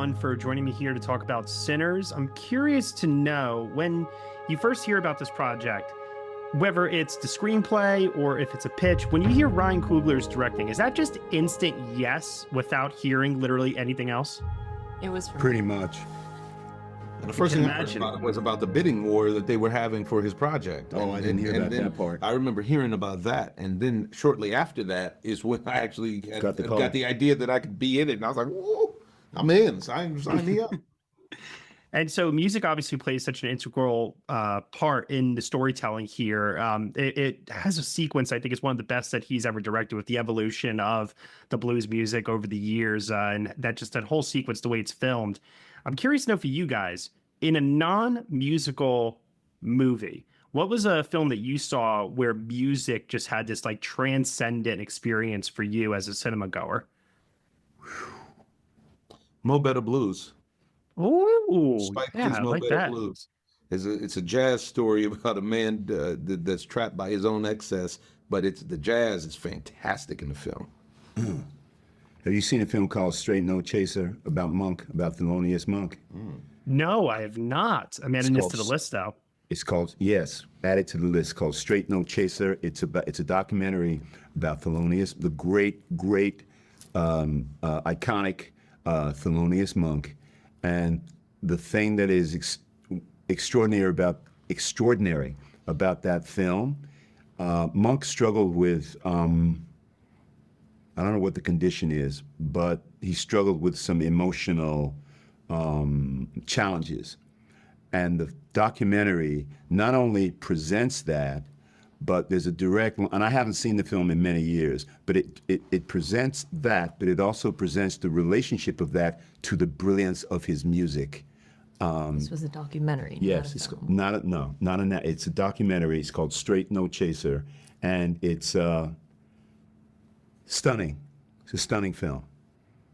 everyone, for joining me here to talk about Sinners. I'm curious to know, when you first hear about this project, whether it's the screenplay or if it's a pitch, when you hear Ryan Coogler's directing, is that just instant yes without hearing literally anything else? It was pretty much. And the first thing I heard about it was about the bidding war that they were having for his project. Oh, I didn't hear about that part. I remember hearing about that, and then shortly after that is when I actually got the idea that I could be in it, and I was like, "Whoa, I'm in! Sign me up!" And so music obviously plays such an integral part in the storytelling here. It has a sequence, I think it's one of the best that he's ever directed, with the evolution of the blues music over the years, and that whole sequence, the way it's filmed. I'm curious to know for you guys, in a non-musical movie, what was a film that you saw where music just had this like transcendent experience for you as a cinema goer? Mo Better Blues. Ooh, Spike yeah, Lee's I Mo like Better that. Blues. It's a jazz story about a man that's trapped by his own excess, but the jazz is fantastic in the film. Have you seen a film called Straight No Chaser about Thelonious Monk? No, I have not. I'm adding this to the list, though. It's called, yes, add it to the list, called Straight No Chaser. It's a documentary about Thelonious, the great, iconic Thelonious Monk. And the thing that is extraordinary about that film, Monk struggled with, I don't know what the condition is, but he struggled with some emotional challenges. And the documentary not only presents that, but there's a direct, and I haven't seen the film in many years, but it presents that, but it also presents the relationship of that to the brilliance of his music. This was a documentary. Yes, it's not it's a documentary. It's called Straight No Chaser, and it's stunning. It's a stunning film.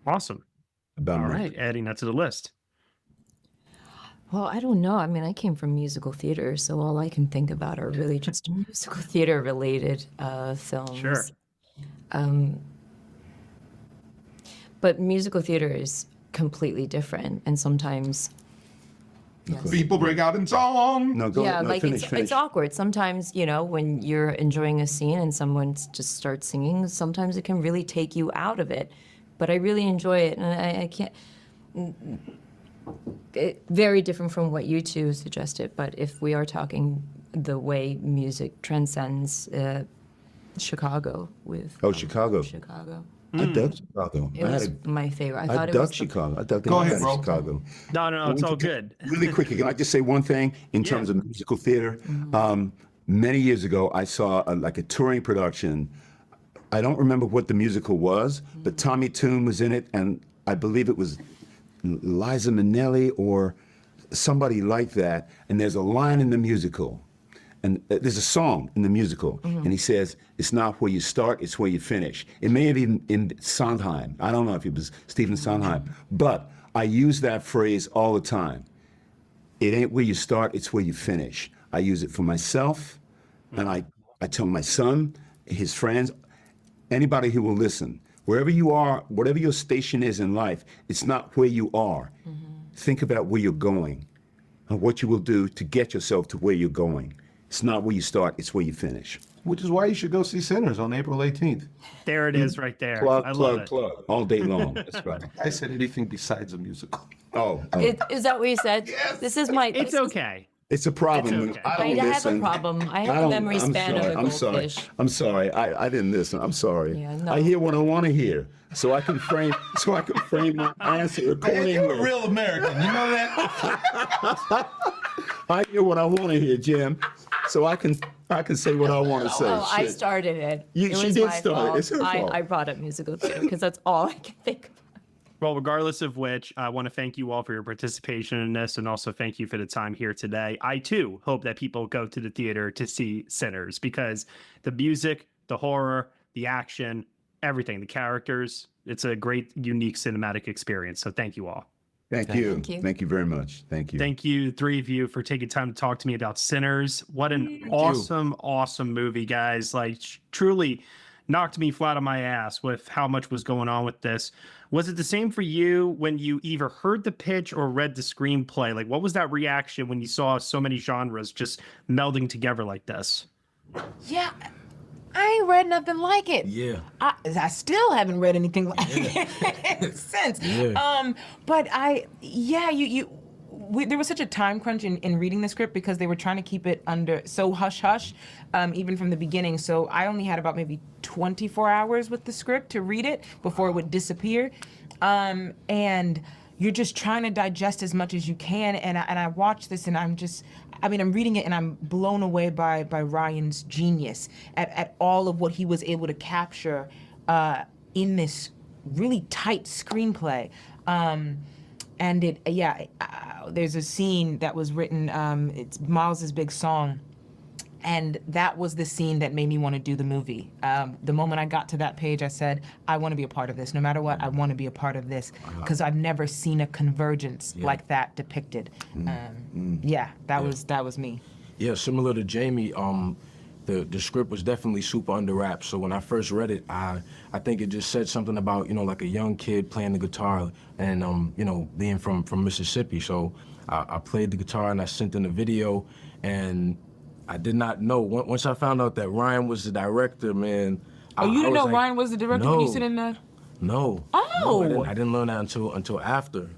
Awesome. All right, adding that to the list. Well, I don't know. I mean, I came from musical theater, so all I can think about are really just musical theater related films. Sure. But musical theater is completely different, and sometimes People break out in song. It's awkward. Sometimes, when you're enjoying a scene and someone just starts singing, sometimes it can really take you out of it. But I really enjoy it, and I can't. Very different from what you two suggested, but if we are talking the way music transcends Chicago with Chicago. Chicago. I dug Chicago. It was my favorite. I dug Chicago. I dug Chicago. No, it's all good. Really quickly, can I just say one thing in terms of musical theater? Many years ago, I saw a touring production. I don't remember what the musical was, but Tommy Tune was in it, and I believe it was Liza Minnelli or somebody like that. And there's a line in the musical, and there's a song in the musical, and he says, "It's not where you start, it's where you finish." It may have been in Sondheim. I don't know if it was Stephen Sondheim, but I use that phrase all the time. It ain't where you start, it's where you finish. I use it for myself, and I tell my son, his friends, anybody who will listen. Wherever you are, whatever your station is in life, it's not where you are. Think about where you're going and what you will do to get yourself to where you're going. It's not where you start, it's where you finish. Which is why you should go see Sinners on April 18th. There it is right there. Plug, I love plug, it. all day long. That's right. I said anything besides a musical. Oh. Is that what you said? Yes. This is my. It's okay. It's a problem. It's okay. I don't have listen. a problem. I have a memory span of a goldfish. I'm sorry. I didn't listen. I'm sorry. Yeah, no. I hear what I want to hear, so I can frame my answer accordingly. You're a real American. You know that? I hear what I want to hear, Jim, so I can say what I want to say. Oh, I Shit. started it. She It was did my start it. fault. It's her fault. I brought up musical theater because that's all I can think of. Well, regardless of which, I want to thank you all for your participation in this, and also thank you for the time here today. I, too, hope that people go to the theater to see Sinners, because the music, the horror, the action, everything, the characters, it's a great, unique cinematic experience. So thank you all. Thank you. Thank you. Thank you very much. Thank you. Thank you, three of you, for taking time to talk to me about Sinners. What an awesome movie, guys. Like, truly, knocked me flat on my ass with how much was going on with this. Was it the same for you when you either heard the pitch or read the screenplay? Like, what was that reaction when you saw so many genres just melding together like this? Yeah, I ain't read nothing like it. Yeah. I still haven't read anything like it since. Yeah. But there was such a time crunch in reading the script because they were trying to keep it under so hush-hush, even from the beginning. So I only had about maybe 24 hours with the script to read it before it would disappear. And you're just trying to digest as much as you can. And I watch this and I'm reading it and I'm blown away by Ryan's genius at all of what he was able to capture in this really tight screenplay. And there's a scene that was written, it's Miles's big song, and that was the scene that made me want to do the movie. The moment I got to that page, I said, I want to be a part of this. No matter what, I want to be a part of this, because I've never seen a convergence like that depicted. That was me. Yeah, similar to Jayme, the script was definitely super under wraps. So when I first read it, I think it just said something about, like a young kid playing the guitar and, being from Mississippi. So I played the guitar and I sent in the video, and I did not know. Once I found out that Ryan was the director, man. You didn't know Ryan was the director when you said in that? No. Oh. No, I didn't learn that until after.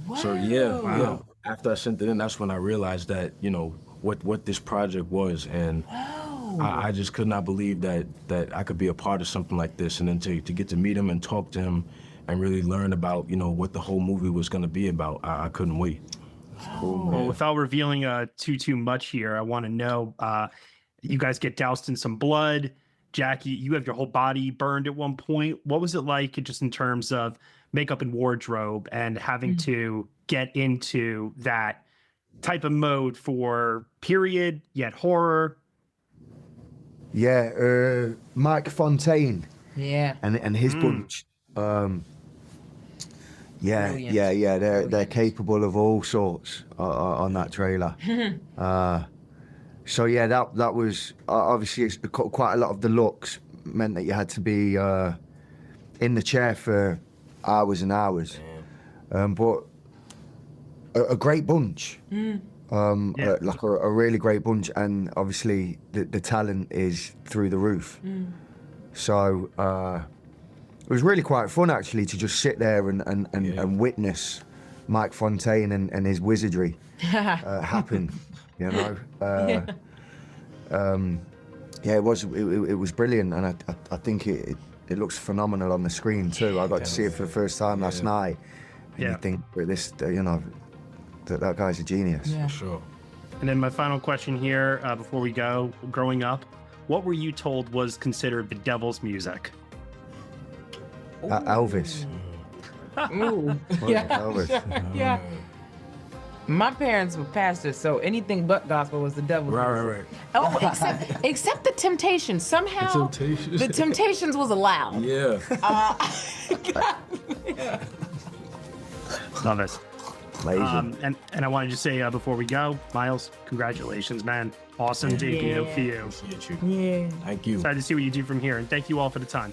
Wow. So yeah. After I sent it in, that's when I realized that, what this project was, and I just could not believe that I could be a part of something like this, and then to get to meet him and talk to him and really learn about, what the whole movie was going to be about. I couldn't wait. Well, without revealing too much here, I want to know, you guys get doused in some blood. Jackie, you have your whole body burned at one point. What was it like just in terms of makeup and wardrobe and having to get into that type of mode for period, yet horror? Yeah, Mike Fontaine. Yeah. And his bunch. They're capable of all sorts on that trailer. So yeah, that was obviously quite a lot of the looks meant that you had to be in the chair for hours and hours. But a great bunch. Like a really great bunch, and obviously the talent is through the roof. So it was really quite fun actually to just sit there and witness Mike Fontaine and his wizardry happen. It was brilliant, and I think it looks phenomenal on the screen too. I got to see it for the first time last night, and you think this, that guy's a genius. Yeah. For sure. And then my final question here, before we go, growing up, what were you told was considered the devil's music? Elvis. Ooh. Yeah. Elvis. Yeah. My parents were pastors, so anything but gospel was the devil's music. Right. Oh, except the Temptations. Somehow, the Temptations was allowed. Yeah. Love it. Amazing. And I wanted to say before we go, Miles, congratulations, man. Awesome debut for you. Appreciate you. Yeah. Thank you. Excited to see what you do from here, and thank you all for the time.